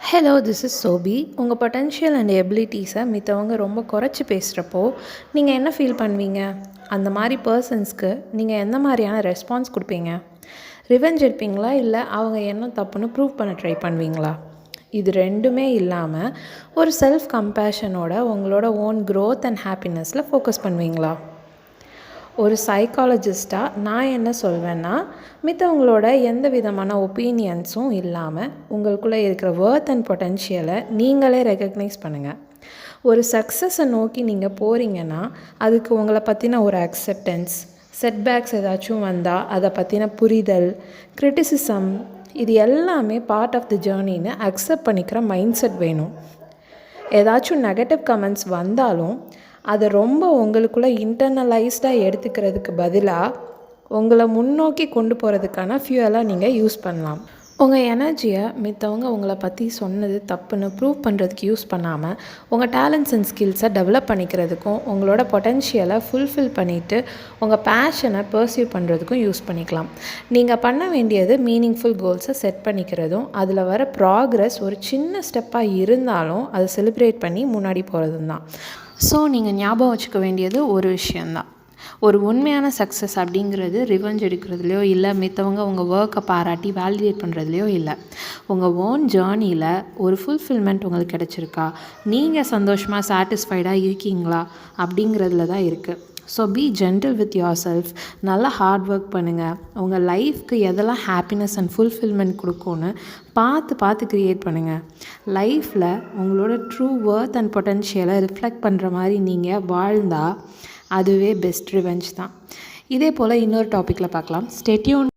Hello, this is சோபி. உங்கள் potential and எபிலிட்டிஸை மித்தவங்க ரொம்ப குறைச்சி பேசுகிறப்போ நீங்கள் என்ன ஃபீல் பண்ணுவீங்க? அந்த மாதிரி பர்சன்ஸ்க்கு நீங்கள் எந்த மாதிரியான ரெஸ்பான்ஸ் கொடுப்பீங்க? ரிவெஞ்ச் எடுப்பீங்களா, இல்லை அவங்க என்ன தப்புன்னு ப்ரூவ் பண்ண ட்ரை பண்ணுவீங்களா? இது ரெண்டுமே இல்லாமல் ஒரு செல்ஃப் கம்பேஷனோட உங்களோட ஓன் க்ரோத் அண்ட் ஹாப்பினஸில் ஃபோக்கஸ் பண்ணுவீங்களா? ஒரு சைக்காலஜிஸ்ட்டாக நான் என்ன சொல்வேன்னா, மித்தவங்களோட எந்த விதமான ஒப்பீனியன்ஸும் இல்லாமல் உங்களுக்குள்ளே இருக்கிற வொர்த் அண்ட் பொட்டென்ஷியலை நீங்களே ரெகக்னைஸ் பண்ணுங்கள். ஒரு சக்ஸஸை நோக்கி நீங்கள் போகிறீங்கன்னா அதுக்கு உங்களை பற்றின ஒரு அக்செப்டன்ஸ், செட்பேக்ஸ் ஏதாச்சும் வந்தால் அதை பற்றின புரிதல், கிரிட்டிசிசம், இது எல்லாமே பார்ட் ஆஃப் தி ஜேர்னின்னு அக்செப்ட் பண்ணிக்கிற மைண்ட் செட் வேணும். ஏதாச்சும் நெகட்டிவ் கமெண்ட்ஸ் வந்தாலும் அதை ரொம்ப உங்களுக்குள்ளே இன்டர்னலைஸ்டாக எடுத்துக்கிறதுக்கு பதிலாக உங்களை முன்னோக்கி கொண்டு போகிறதுக்கான ஃபியூவலாக நீங்கள் யூஸ் பண்ணலாம். உங்கள் எனர்ஜியை மித்தவங்க உங்களை பற்றி சொன்னது தப்புன்னு ப்ரூவ் பண்ணுறதுக்கு யூஸ் பண்ணாமல் உங்கள் டேலண்ட்ஸ் அண்ட் ஸ்கில்ஸை டெவலப் பண்ணிக்கிறதுக்கும் உங்களோட பொட்டென்ஷியலை ஃபுல்ஃபில் பண்ணிவிட்டு உங்கள் பேஷனை பர்சியூ பண்ணுறதுக்கும் யூஸ் பண்ணிக்கலாம். நீங்கள் பண்ண வேண்டியது மீனிங்ஃபுல் கோல்ஸை செட் பண்ணிக்கிறதும் அதில் வர ப்ராக்ரஸ் ஒரு சின்ன ஸ்டெப்பாக இருந்தாலும் அதை செலிப்ரேட் பண்ணி முன்னாடி போகிறதும் தான். ஸோ நீங்கள் ஞாபகம் வச்சுக்க வேண்டியது ஒரு விஷயந்தான். ஒரு உண்மையான சக்ஸஸ் அப்படிங்கிறது ரிவெஞ்ச் எடுக்கிறதுலையோ இல்லை மித்தவங்க உங்கள் ஒர்க்கை பாராட்டி வேலிடேட் பண்ணுறதுலையோ இல்லை. உங்கள் ஓன் ஜேர்னியில் ஒரு ஃபுல்ஃபில்மெண்ட் உங்களுக்கு கிடச்சிருக்கா, நீங்கள் சந்தோஷமாக சாட்டிஸ்ஃபைடாக இருக்கீங்களா அப்படிங்கிறதுல தான் இருக்குது. So B gentle with your self. நல்லா ஹார்ட் ஒர்க் பண்ணுங்கள். உங்கள் லைஃப்க்கு எதெல்லாம் ஹாப்பினஸ் அண்ட் ஃபுல்ஃபில்மெண்ட் கொடுக்கும்னு பார்த்து க்ரியேட் பண்ணுங்கள். லைஃப்பில் உங்களோட ட்ரூ வொர்த் அண்ட் பொட்டென்ஷியலை ரிஃப்ளெக்ட் பண்ணுற மாதிரி நீங்கள் வாழ்ந்தால் அதுவே பெஸ்ட் ரிவெஞ்ச் தான். இதே போல் இன்னொரு டாப்பிக்கில் பார்க்கலாம். Stay tune.